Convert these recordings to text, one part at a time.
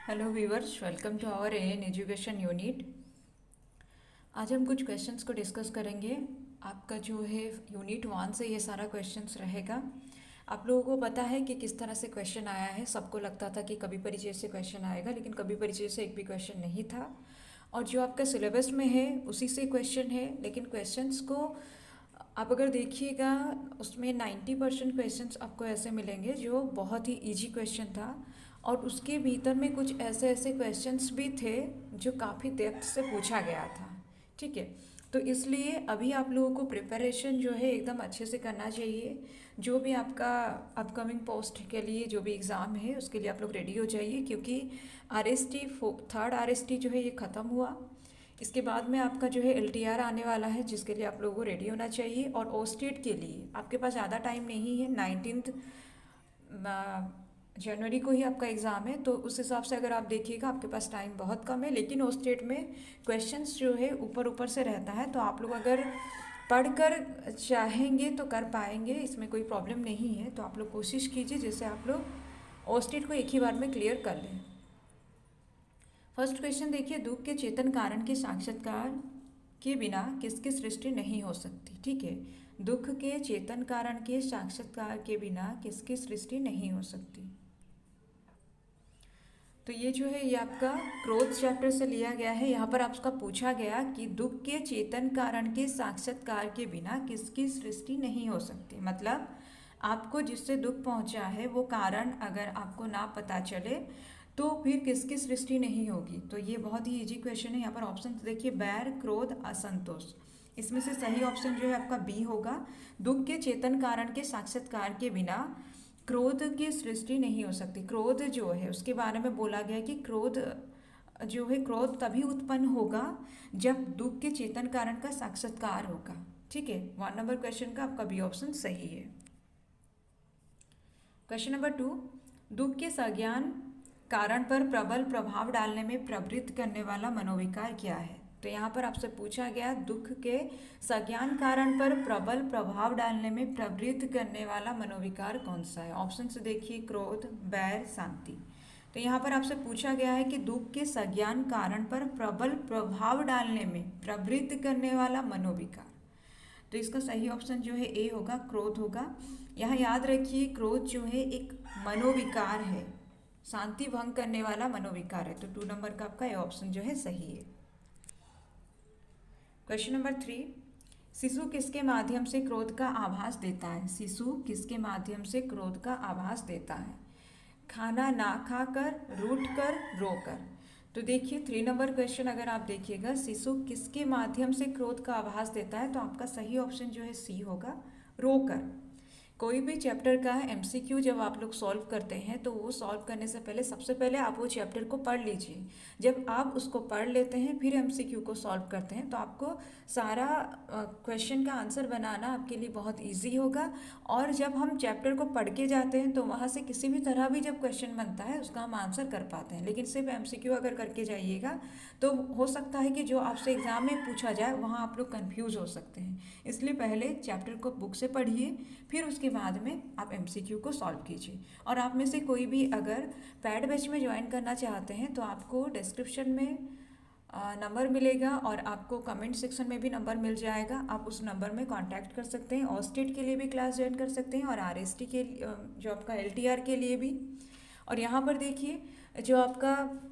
Hello viewers, welcome to our an education unit. आज हम कुछ क्वेश्चंस को डिस्कस करेंगे। आपका जो है यूनिट 1 से ये सारा क्वेश्चंस रहेगा। आप लोगों को पता है कि किस तरह से क्वेश्चन आया है। सबको लगता था कि कभी परिचय से क्वेश्चन आएगा, लेकिन कभी परिचय से एक भी क्वेश्चन नहीं था। और जो आपका सिलेबस में है उसी से क्वेश्चन है, लेकिन क्वेश्चंस को आप अगर देखिएगा उसमें 90% क्वेश्चंस आपको ऐसे मिलेंगे जो बहुत ही इजी क्वेश्चन था, और उसके भीतर में कुछ ऐसे ऐसे क्वेश्चंस भी थे जो काफ़ी डेप्थ से पूछा गया था। ठीक है, तो इसलिए अभी आप लोगों को प्रिपरेशन जो है एकदम अच्छे से करना चाहिए। जो भी आपका अपकमिंग पोस्ट के लिए जो भी एग्ज़ाम है उसके लिए आप लोग रेडी हो जाइए, क्योंकि RST थर्ड RST जो है ये ख़त्म हुआ। इसके बाद में आपका जो है LTR आने वाला है, जिसके लिए आप लोगों को रेडी होना चाहिए। और OSTED के लिए आपके पास ज़्यादा टाइम नहीं है। 19 जनवरी को ही आपका एग्ज़ाम है, तो उस हिसाब से अगर आप देखिएगा आपके पास टाइम बहुत कम है। लेकिन OSTED में क्वेश्चंस जो है ऊपर ऊपर से रहता है, तो आप लोग अगर पढ़कर चाहेंगे तो कर पाएंगे, इसमें कोई प्रॉब्लम नहीं है। तो आप लोग कोशिश कीजिए जैसे आप लोग OSTED को एक ही बार में क्लियर कर लें। फर्स्ट क्वेश्चन देखिए, दुख के चेतन कारण के साक्षात्कार के बिना किसकी सृष्टि नहीं हो सकती। ठीक है, दुख के चेतन कारण के साक्षात्कार के बिना किसकी सृष्टि नहीं हो सकती। तो ये जो है ये आपका क्रोध चैप्टर से लिया गया है। यहाँ पर आपका पूछा गया कि दुख के चेतन कारण के साक्षात्कार के बिना किसकी सृष्टि नहीं हो सकती। मतलब आपको जिससे दुख पहुँचा है वो कारण अगर आपको ना पता चले तो फिर किसकी सृष्टि नहीं होगी। तो ये बहुत ही इजी क्वेश्चन है। यहाँ पर ऑप्शन देखिए, बैर, क्रोध, असंतोष। इसमें से सही ऑप्शन जो है आपका बी होगा। दुख के चेतन कारण के साक्षात्कार के बिना क्रोध की सृष्टि नहीं हो सकती। क्रोध जो है उसके बारे में बोला गया कि क्रोध जो है, क्रोध तभी उत्पन्न होगा जब दुख के चेतन कारण का साक्षात्कार होगा। ठीक है, 1 नंबर क्वेश्चन का आपका बी ऑप्शन सही है। क्वेश्चन नंबर 2, दुख के सज्ञान कारण पर प्रबल प्रभाव डालने में प्रवृत्त करने वाला मनोविकार क्या है। तो यहाँ पर आपसे पूछा गया दुख के सज्ञान कारण पर प्रबल प्रभाव डालने में प्रवृत्त करने वाला मनोविकार कौन सा है। ऑप्शन से देखिए, क्रोध, बैर, शांति। तो यहाँ पर आपसे पूछा गया है कि दुख के सज्ञान कारण पर प्रबल प्रभाव डालने में प्रवृत्त करने वाला मनोविकार। तो इसका सही ऑप्शन जो है ए होगा, क्रोध होगा। यहाँ याद रखिए, क्रोध जो है एक मनोविकार है, शांति भंग करने वाला मनोविकार है। तो 2 नंबर का आपका ए ऑप्शन जो है सही है। क्वेश्चन नंबर 3, शिशु किसके माध्यम से क्रोध का आभास देता है। शिशु किसके माध्यम से क्रोध का आभास देता है। खाना ना खाकर, रूठ कर, रोकर। तो देखिए 3 नंबर क्वेश्चन अगर आप देखिएगा, शिशु किसके माध्यम से क्रोध का आभास देता है, तो आपका सही ऑप्शन जो है सी होगा, रोकर। कोई भी चैप्टर का MCQ जब आप लोग सॉल्व करते हैं तो वो सॉल्व करने से पहले सबसे पहले आप वो चैप्टर को पढ़ लीजिए। जब आप उसको पढ़ लेते हैं फिर MCQ को सॉल्व करते हैं तो आपको सारा क्वेश्चन का आंसर बनाना आपके लिए बहुत इजी होगा। और जब हम चैप्टर को पढ़ के जाते हैं तो वहाँ से किसी भी तरह भी जब क्वेश्चन बनता है उसका हम आंसर कर पाते हैं। लेकिन सिर्फ MCQ अगर करके जाइएगा तो हो सकता है कि जो आपसे एग्ज़ाम में पूछा जाए वहाँ आप लोग कन्फ्यूज़ हो सकते हैं। इसलिए पहले चैप्टर को बुक से पढ़िए, फिर उसके बाद में आप MCQ को सॉल्व कीजिए। और आप में से कोई भी अगर पैड बैच में ज्वाइन करना चाहते हैं तो आपको डिस्क्रिप्शन में नंबर मिलेगा और आपको कमेंट सेक्शन में भी नंबर मिल जाएगा। आप उस नंबर में कांटेक्ट कर सकते हैं। OSTED के लिए भी क्लास ज्वाइन कर सकते हैं और RST के जो आपका LTR के लिए भी। और यहाँ पर देखिए जो आपका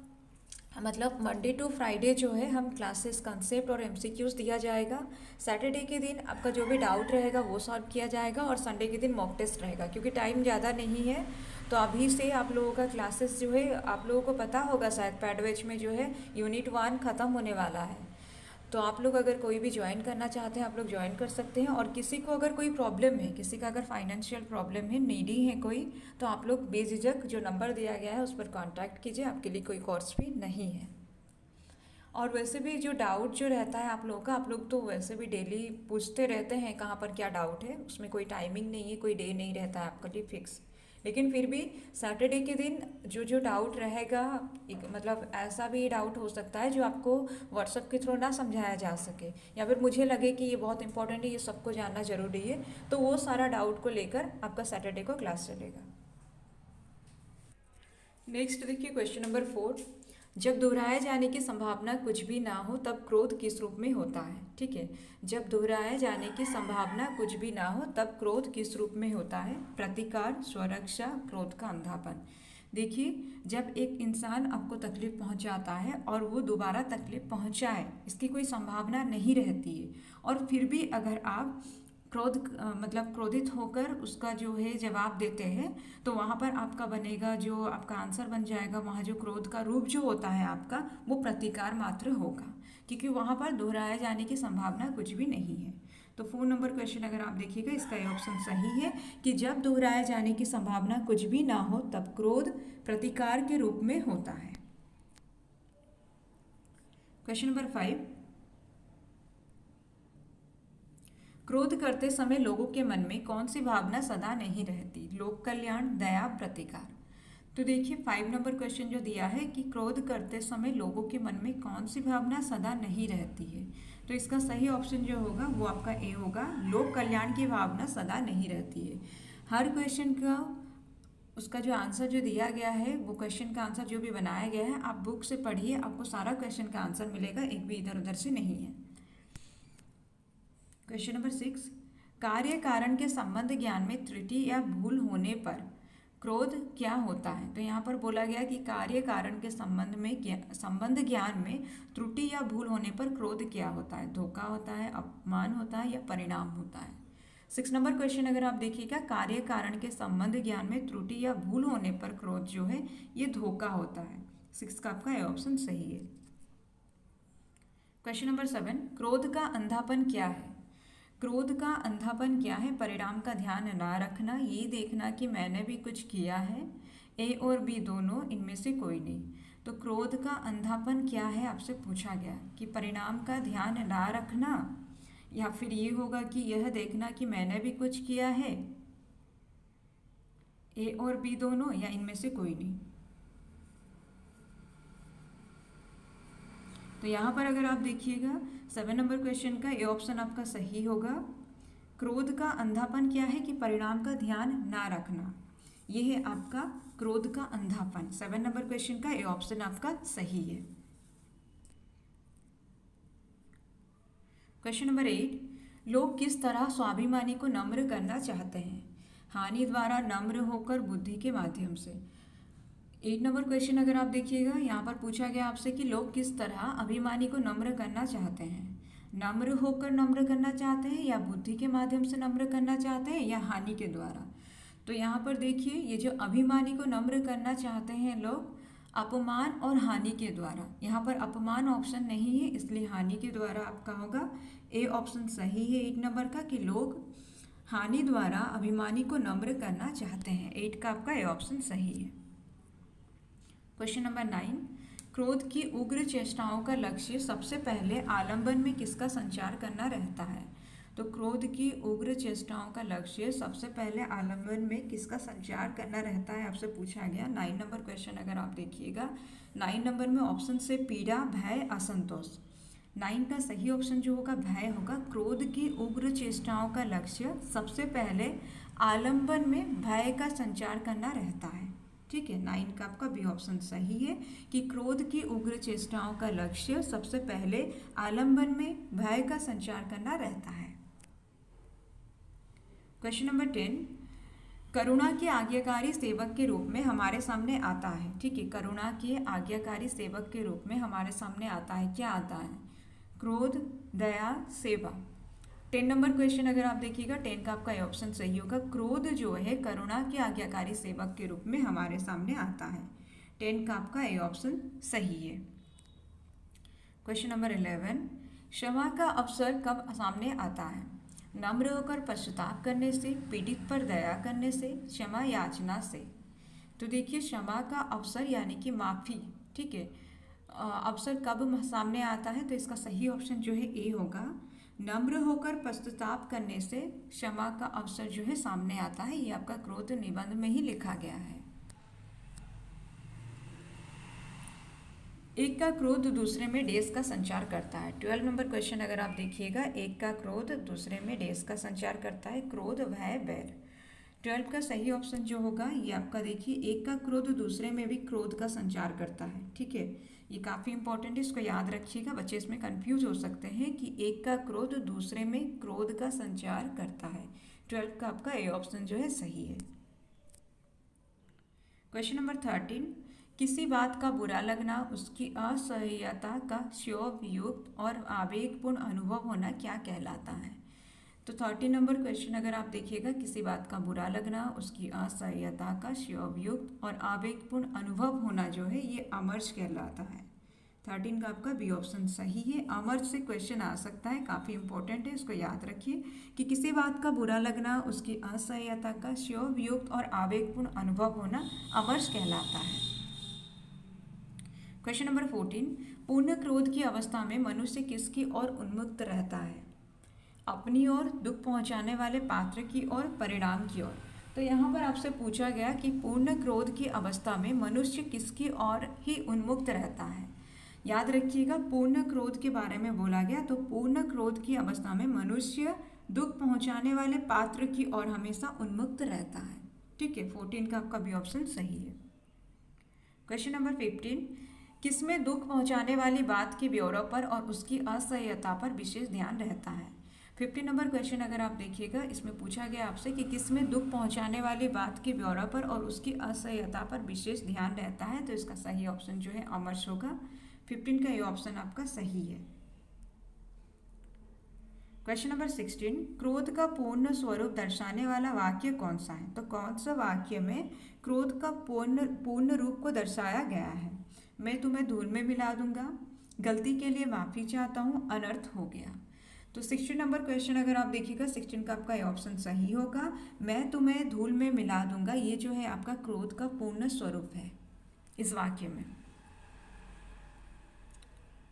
मतलब मंडे टू फ्राइडे जो है हम क्लासेस, कंसेप्ट और MCQs दिया जाएगा। सैटरडे के दिन आपका जो भी डाउट रहेगा वो सॉल्व किया जाएगा और संडे के दिन मॉक टेस्ट रहेगा। क्योंकि टाइम ज़्यादा नहीं है तो अभी से आप लोगों का क्लासेस जो है, आप लोगों को पता होगा शायद पैड बैच में जो है यूनिट 1 ख़त्म होने वाला है। तो आप लोग अगर कोई भी ज्वाइन करना चाहते हैं आप लोग ज्वाइन कर सकते हैं। और किसी को अगर कोई प्रॉब्लम है, किसी का अगर फाइनेंशियल प्रॉब्लम है, नीडी है कोई, तो आप लोग बेझिझक जो नंबर दिया गया है उस पर कांटेक्ट कीजिए। आपके लिए कोई कोर्स भी नहीं है। और वैसे भी जो डाउट जो रहता है आप लोगों का, आप लोग तो वैसे भी डेली पूछते रहते हैं कहाँ पर क्या डाउट है। उसमें कोई टाइमिंग नहीं है, कोई डे नहीं रहता है आपका लिए फिक्स। लेकिन फिर भी सैटरडे के दिन जो जो डाउट रहेगा, एक मतलब ऐसा भी डाउट हो सकता है जो आपको व्हाट्सएप के थ्रू ना समझाया जा सके, या फिर मुझे लगे कि ये बहुत इंपॉर्टेंट है, ये सबको जानना ज़रूरी है, तो वो सारा डाउट को लेकर आपका सैटरडे को क्लास चलेगा। नेक्स्ट देखिए क्वेश्चन नंबर 4। जब दोहराए जाने की संभावना कुछ भी ना हो तब क्रोध किस रूप में होता है। ठीक है, जब दोहराए जाने की संभावना कुछ भी ना हो तब क्रोध किस रूप में होता है। प्रतिकार, स्वरक्षा, क्रोध का अंधापन। देखिए, जब एक इंसान आपको तकलीफ पहुंचाता है और वो दोबारा तकलीफ पहुंचाए, इसकी कोई संभावना नहीं रहती है, और फिर भी अगर आप मतलब क्रोधित होकर उसका जो है जवाब देते हैं, तो वहाँ पर आपका बनेगा, जो आपका आंसर बन जाएगा, वहाँ जो क्रोध का रूप जो होता है आपका, वो प्रतिकार मात्र होगा, क्योंकि वहाँ पर दोहराए जाने की संभावना कुछ भी नहीं है। तो 4 नंबर क्वेश्चन अगर आप देखिएगा, इसका ये ऑप्शन सही है कि जब दोहराए जाने की संभावना कुछ भी ना हो तब क्रोध प्रतिकार के रूप में होता है। Question number 5। क्रोध करते समय लोगों के मन में कौन सी भावना सदा नहीं रहती। लोक कल्याण, दया, प्रतिकार। तो देखिए 5 नंबर क्वेश्चन जो दिया है कि क्रोध करते समय लोगों के मन में कौन सी भावना सदा नहीं रहती है, तो इसका सही ऑप्शन जो होगा वो आपका ए होगा, लोक कल्याण की भावना सदा नहीं रहती है। हर क्वेश्चन का उसका जो आंसर जो दिया गया है, वो क्वेश्चन का आंसर जो भी बनाया गया है, आप बुक से पढ़िए, आपको सारा क्वेश्चन का आंसर मिलेगा, एक भी इधर उधर से नहीं है। Question number 6। कार्य कारण के संबंध ज्ञान में त्रुटि या भूल होने पर क्रोध क्या होता है। तो यहाँ पर बोला गया कि कार्य कारण के संबंध ज्ञान में त्रुटि या भूल होने पर क्रोध क्या होता है। धोखा होता है, अपमान होता है, या परिणाम होता है। 6 नंबर क्वेश्चन अगर आप देखिएगा, कार्य कारण के संबंध ज्ञान में त्रुटि या भूल होने पर क्रोध जो है ये धोखा होता है। 6 का आपका ऑप्शन सही है। Question number 7। क्रोध का अंधापन क्या है। क्रोध का अंधापन क्या है। परिणाम का ध्यान ना रखना, ये देखना कि मैंने भी कुछ किया है, ए और बी दोनों, इनमें से कोई नहीं। तो क्रोध का अंधापन क्या है आपसे पूछा गया कि परिणाम का ध्यान ना रखना, या फिर ये होगा कि यह देखना कि मैंने भी कुछ किया है, ए और बी दोनों, या इनमें से कोई नहीं। तो यहाँ पर अगर आप देखिएगा 7 नंबर क्वेश्चन का ए ऑप्शन आपका सही होगा। क्रोध का अंधापन क्या है कि परिणाम का ध्यान ना रखना, ये है आपका क्रोध का अंधापन। 7 नंबर क्वेश्चन का ए ऑप्शन आपका सही है। Question number 8। लोग किस तरह स्वाभिमानी को नम्र करना चाहते हैं। हानि द्वारा, नम्र होकर, बुद्धि के माध्यम से। 8 नंबर क्वेश्चन अगर आप देखिएगा, यहाँ पर पूछा गया आपसे कि लोग किस तरह अभिमानी को नम्र करना चाहते हैं। नम्र होकर नम्र करना चाहते हैं, या बुद्धि के माध्यम से नम्र करना चाहते हैं, या हानि के द्वारा। तो यहाँ पर देखिए, ये जो अभिमानी को नम्र करना चाहते हैं लोग, अपमान और हानि के द्वारा। यहाँ पर अपमान ऑप्शन नहीं है, इसलिए हानि के द्वारा आपका होगा। ए ऑप्शन सही है 8 नंबर का, कि लोग हानि द्वारा अभिमानी को नम्र करना चाहते हैं। 8 का आपका ए ऑप्शन सही है। Question number 9। क्रोध की उग्र चेष्टाओं का लक्ष्य सबसे पहले आलंबन में किसका संचार करना रहता है। तो क्रोध की उग्र चेष्टाओं का लक्ष्य सबसे पहले आलंबन में किसका संचार करना रहता है आपसे पूछा गया। 9 नंबर क्वेश्चन अगर आप देखिएगा, 9 नंबर में ऑप्शन से पीड़ा, भय, असंतोष। 9 का सही ऑप्शन जो होगा भय होगा। क्रोध की उग्र चेष्टाओं का लक्ष्य सबसे पहले आलंबन में भय का संचार करना रहता है। ठीक है, 9 का आपका बी ऑप्शन सही है कि क्रोध की उग्र चेष्टाओं का लक्ष्य सबसे पहले आलंबन में भय का संचार करना रहता है। Question number 10। करुणा के आज्ञाकारी सेवक के रूप में हमारे सामने आता है। ठीक है, करुणा के आज्ञाकारी सेवक के रूप में हमारे सामने आता है, क्या आता है। क्रोध, दया, सेवा। 10 नंबर क्वेश्चन अगर आप देखिएगा, 10 का आपका ऑप्शन सही होगा। क्रोध जो है करुणा के आज्ञाकारी सेवक के रूप में हमारे सामने आता है। 10 का आपका ए ऑप्शन सही है। Question number 11। क्षमा का अवसर कब सामने आता है। नम्र होकर पश्चाताप करने से, पीड़ित पर दया करने से, क्षमा याचना से। तो देखिए, क्षमा का अवसर यानी कि माफ़ी, ठीक है, अवसर कब सामने आता है, तो इसका सही ऑप्शन जो है ए होगा। नम्र होकर पश्चाताप करने से क्षमा का अवसर जो है सामने आता है। ये आपका क्रोध निबंध में ही लिखा गया है। एक का क्रोध दूसरे में डेस का संचार करता है। 12 नंबर क्वेश्चन अगर आप देखिएगा, एक का क्रोध दूसरे में डेस का संचार करता है। क्रोध, भय, बैर। 12 का सही ऑप्शन जो होगा ये आपका देखिए, एक का क्रोध दूसरे में भी क्रोध का संचार करता है। ठीक है, ये काफ़ी इंपॉर्टेंट है, इसको याद रखिएगा। बच्चे इसमें कंफ्यूज हो सकते हैं कि एक का क्रोध दूसरे में क्रोध का संचार करता है। 12 का आपका ए ऑप्शन जो है सही है। क्वेश्चन नंबर 13, किसी बात का बुरा लगना, उसकी असह्यता का क्षोभयुक्त और आवेगपूर्ण अनुभव होना क्या कहलाता है? तो 13 नंबर क्वेश्चन अगर आप देखिएगा, किसी बात का बुरा लगना, उसकी असह्यता का क्षोभयुक्त और आवेगपूर्ण अनुभव होना जो है ये अमर्ष कहलाता है। 13 का आपका बी ऑप्शन सही है। अमर्ष से क्वेश्चन आ सकता है, काफ़ी इंपॉर्टेंट है, इसको याद रखिए कि किसी बात का बुरा लगना, उसकी असह्यता का क्षोभयुक्त और आवेगपूर्ण अनुभव होना अमर्ष कहलाता है। क्वेश्चन नंबर 14, पूर्ण क्रोध की अवस्था में मनुष्य किसकी ओर उन्मुक्त रहता है? अपनी ओर, दुख पहुंचाने वाले पात्र की ओर, परिणाम की ओर। तो यहाँ पर आपसे पूछा गया कि पूर्ण क्रोध की अवस्था में मनुष्य किसकी ओर ही उन्मुक्त रहता है। याद रखिएगा, पूर्ण क्रोध के बारे में बोला गया, तो पूर्ण क्रोध की अवस्था में मनुष्य दुख पहुंचाने वाले पात्र की ओर हमेशा उन्मुक्त रहता है। ठीक है, 14 का आपका बी ऑप्शन सही है। क्वेश्चन नंबर 15, किसमें दुख पहुंचाने वाली बात के ब्यौरों पर और उसकी असह्यता पर विशेष ध्यान रहता है? 15 नंबर क्वेश्चन अगर आप देखिएगा, इसमें पूछा गया आपसे कि किसमें दुख पहुंचाने वाली बात के ब्यौरों पर और उसकी असह्यता पर विशेष ध्यान रहता है? तो इसका सही ऑप्शन जो है अमर्ष होगा। 15 का ये ऑप्शन आपका सही है। क्वेश्चन नंबर 16, क्रोध का पूर्ण स्वरूप दर्शाने वाला वाक्य कौन सा है? तो कौन सा वाक्य में क्रोध का पूर्ण रूप को दर्शाया गया है? मैं तुम्हें धूल में मिला दूंगा, गलती के लिए माफ़ी चाहता हूँ, अनर्थ हो गया। तो 16 नंबर क्वेश्चन अगर आप देखिएगा, 16 का आपका ये ऑप्शन सही होगा। मैं तुम्हें धूल में मिला दूंगा, ये जो है आपका क्रोध का पूर्ण स्वरूप है इस वाक्य में।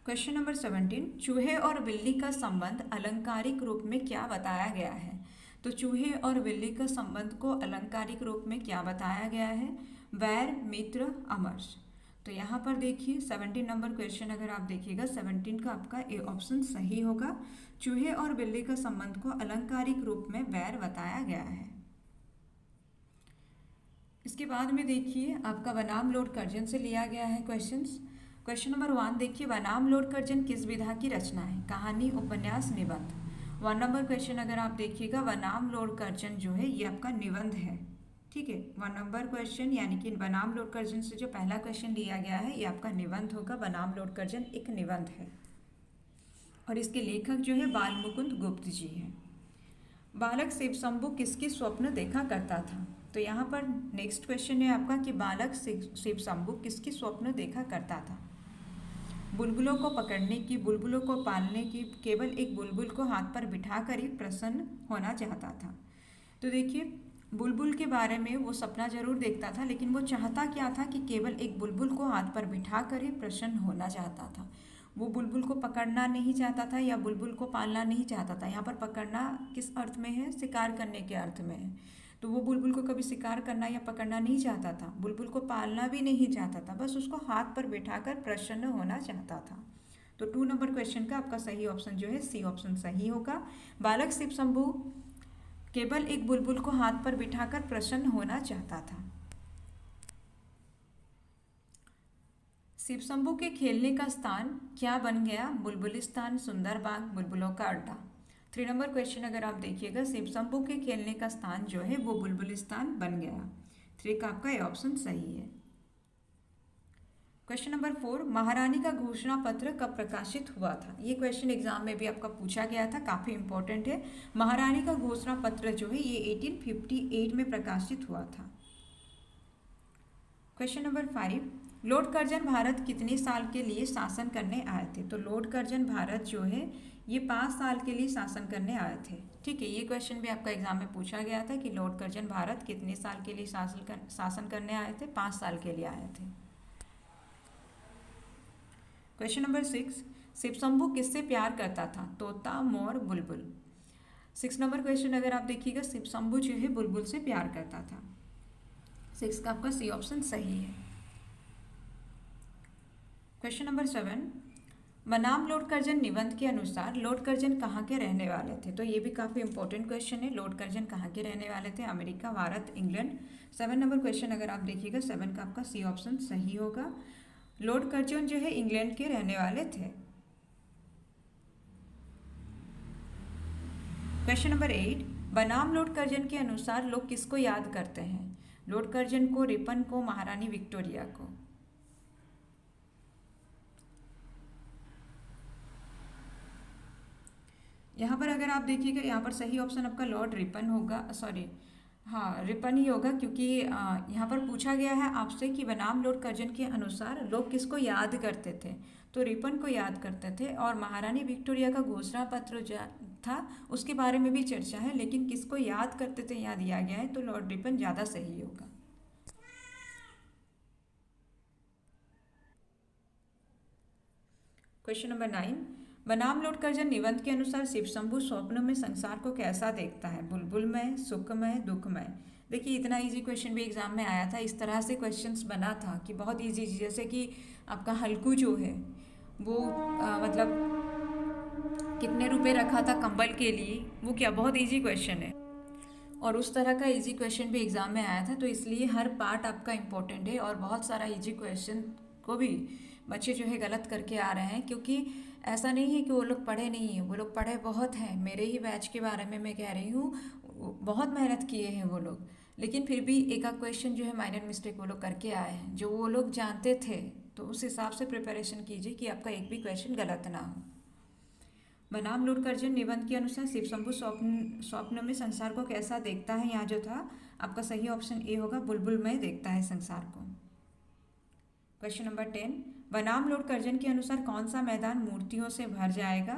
क्वेश्चन नंबर 17, चूहे और बिल्ली का संबंध अलंकारिक रूप में क्या बताया गया है? तो चूहे और बिल्ली का संबंध को अलंकारिक रूप में क्या बताया गया है? वैर, मित्र, अमर्ष। तो यहाँ पर देखिए 17 नंबर क्वेश्चन अगर आप देखिएगा, 17 का आपका ए ऑप्शन सही होगा। चूहे और बिल्ली का संबंध को अलंकारिक रूप में वैर बताया गया है। इसके बाद में देखिए आपका बनाम लोड कर्जन से लिया गया है क्वेश्चंस। क्वेश्चन नंबर 1 देखिए, बनाम लोड कर्जन किस विधा की रचना है? कहानी, उपन्यास, निबंध। 1 नंबर क्वेश्चन अगर आप देखिएगा, बनाम लोड कर्जन जो है ये आपका निबंध है। ठीक है, 1 नंबर क्वेश्चन यानी कि बनाम लोड कर्जन से जो पहला क्वेश्चन लिया गया है ये आपका निबंध होगा। बनाम लोड कर्जन एक निबंध है और इसके लेखक जो है बालमुकुंद गुप्त जी हैं। बालक शिवशंभु किसकी स्वप्न देखा करता था? तो यहाँ पर नेक्स्ट क्वेश्चन है आपका कि बालक शिवशंभु किसकी स्वप्न देखा करता था? बुलबुलों को पकड़ने की, बुलबुलों को पालने की, केवल एक बुलबुल को हाथ पर बिठाकर ही प्रसन्न होना चाहता था। तो देखिए, बुलबुल के बारे में वो सपना जरूर देखता था, लेकिन वो चाहता क्या था कि केवल एक बुलबुल को हाथ पर बिठाकर ही प्रसन्न होना चाहता था। वो बुलबुल को पकड़ना नहीं चाहता था या बुलबुल को पालना नहीं चाहता था। यहाँ पर पकड़ना किस अर्थ में है? शिकार करने के अर्थ में है। तो वो बुलबुल को कभी शिकार करना या पकड़ना नहीं चाहता था, बुलबुल को पालना भी नहीं चाहता था, बस उसको हाथ पर बैठाकर प्रसन्न होना चाहता था। तो 2 नंबर क्वेश्चन का आपका सही ऑप्शन जो है सी ऑप्शन सही होगा। बालक शिवशंभु केवल एक बुलबुल को हाथ पर बिठाकर प्रसन्न होना चाहता था। शिवशंभु के खेलने का स्थान क्या बन गया? बुलबुलिस्तान, सुंदर बाग, बुलबुलों का अड्डा। 3 नंबर क्वेश्चन अगर आप देखिएगा, शिवशंभु के खेलने का स्थान जो है वो बुलबुलिस्तान बन गया। 3 का आपका ये ऑप्शन सही है। क्वेश्चन नंबर 4, महारानी का घोषणा पत्र कब प्रकाशित हुआ था? ये क्वेश्चन एग्जाम में भी आपका पूछा गया था, काफ़ी इंपॉर्टेंट है। महारानी का घोषणा पत्र जो है ये 1858 में प्रकाशित हुआ था। Question number 5, Lord Curzon Bharat कितने साल के लिए शासन करने आए थे? तो लॉर्ड कर्जन भारत जो है ये 5 साल के लिए शासन करने आए थे। ठीक है, ये क्वेश्चन भी आपका एग्जाम में पूछा गया था कि लॉर्ड कर्जन भारत कितने साल के लिए शासन करने आए थे? 5 साल के लिए आए थे। क्वेश्चन नंबर 6, शिवशंभु किससे प्यार करता था? तोता, मोर, बुलबुल। 6 नंबर क्वेश्चन अगर आप देखिएगा, शिवशंभु जो है बुलबुल से प्यार करता था। 6 का आपका सी ऑप्शन सही है। क्वेश्चन नंबर 7, बनाम लोड कर्जन निबंध के अनुसार लोड कर्जन कहाँ के रहने वाले थे? तो ये भी काफ़ी इंपॉर्टेंट क्वेश्चन है। लोड कर्जन कहाँ के रहने वाले थे? America, Bharat, England. 7 number question अगर आप देखिएगा 7 का आपका सी ऑप्शन सही होगा। लोड कर्जन जो है इंग्लैंड के रहने वाले थे। क्वेश्चन नंबर 8, बनाम लोड कर्जन के अनुसार लोग किसको याद करते हैं? लोड कर्जन को, रिपन को, महारानी विक्टोरिया को। यहाँ पर अगर आप देखिएगा यहाँ पर सही ऑप्शन आपका लॉर्ड रिपन होगा, सॉरी हाँ रिपन ही होगा, क्योंकि यहाँ पर पूछा गया है आपसे कि बनाम लोड कर्जन के अनुसार लोग किसको याद करते थे, तो रिपन को याद करते थे। और महारानी विक्टोरिया का घोषणा पत्र जो था उसके बारे में भी चर्चा है, लेकिन किसको याद करते थे यहाँ दिया गया है, तो लॉर्ड रिपन ज़्यादा सही होगा। क्वेश्चन नंबर 9, बनाम लोड कर्जन निबंध के अनुसार शिव शंभु स्वप्न में संसार को कैसा देखता है? बुलबुलमय, सुखमय, दुखमय। देखिए इतना इजी क्वेश्चन भी एग्जाम में आया था, इस तरह से क्वेश्चंस बना था कि बहुत इजी, जैसे कि आपका हल्कू जो है वो मतलब कितने रुपए रखा था कंबल के लिए, वो क्या बहुत इजी क्वेश्चन है। और उस तरह का इजी क्वेश्चन भी एग्जाम में आया था, तो इसलिए हर पार्ट आपका इम्पोर्टेंट है। और बहुत सारा इजी क्वेश्चन को भी बच्चे जो है गलत करके आ रहे हैं, क्योंकि ऐसा नहीं है कि वो लोग पढ़े नहीं हैं, वो लोग पढ़े बहुत हैं। मेरे ही बैच के बारे में मैं कह रही हूँ, बहुत मेहनत किए हैं वो लोग, लेकिन फिर भी एक आध क्वेश्चन जो है माइनर मिस्टेक वो लोग करके आए हैं, जो वो लोग जानते थे। तो उस हिसाब से प्रिपरेशन कीजिए कि आपका एक भी क्वेश्चन गलत ना हो। बनाम लोड कर्जन निबंध के अनुसार शिव शंभु स्वप्न में संसार को कैसा देखता है? यहाँ जो था आपका सही ऑप्शन ए होगा, बुलबुलमय देखता है संसार को। क्वेश्चन नंबर 10, बनाम लोड कर्जन के अनुसार कौन सा मैदान मूर्तियों से भर जाएगा?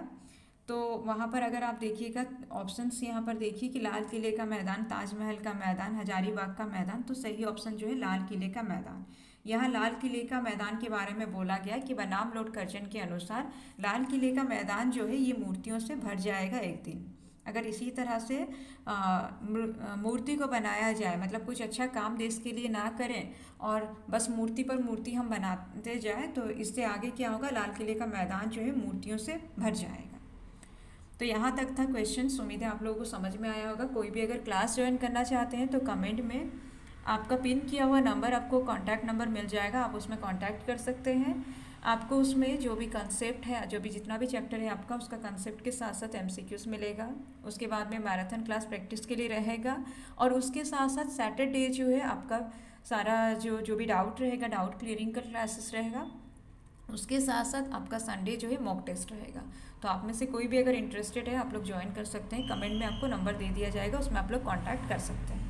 तो वहाँ पर अगर आप देखिएगा ऑप्शंस यहाँ पर देखिए कि लाल किले का मैदान, ताजमहल का मैदान, हजारीबाग का मैदान, तो सही ऑप्शन जो है लाल किले का मैदान। यहाँ लाल किले का मैदान के बारे में बोला गया कि बनाम लोड कर्जन के अनुसार लाल किले का मैदान जो है ये मूर्तियों से भर जाएगा एक दिन। अगर इसी तरह से मूर्ति को बनाया जाए, मतलब कुछ अच्छा काम देश के लिए ना करें और बस मूर्ति पर मूर्ति हम बनाते जाए, तो इससे आगे क्या होगा, लाल किले का मैदान जो है मूर्तियों से भर जाएगा। तो यहाँ तक था क्वेश्चन। उम्मीद है आप लोगों को समझ में आया होगा। कोई भी अगर क्लास ज्वाइन करना चाहते हैं तो कमेंट में आपका पिन किया हुआ नंबर, आपको कॉन्टैक्ट नंबर मिल जाएगा, आप उसमें कॉन्टैक्ट कर सकते हैं। आपको उसमें जो भी कंसेप्ट है, जो भी जितना भी चैप्टर है आपका, उसका कंसेप्ट के साथ साथ MCQs मिलेगा। उसके बाद में मैराथन क्लास प्रैक्टिस के लिए रहेगा, और उसके साथ साथ सैटरडे जो है आपका सारा जो भी डाउट रहेगा, डाउट क्लियरिंग का क्लासेस रहेगा। उसके साथ साथ आपका संडे जो है मॉक टेस्ट रहेगा। तो आप में से कोई भी अगर इंटरेस्टेड है आप लोग ज्वाइन कर सकते हैं। कमेंट में आपको नंबर दे दिया जाएगा, उसमें आप लोग कॉन्टैक्ट कर सकते हैं।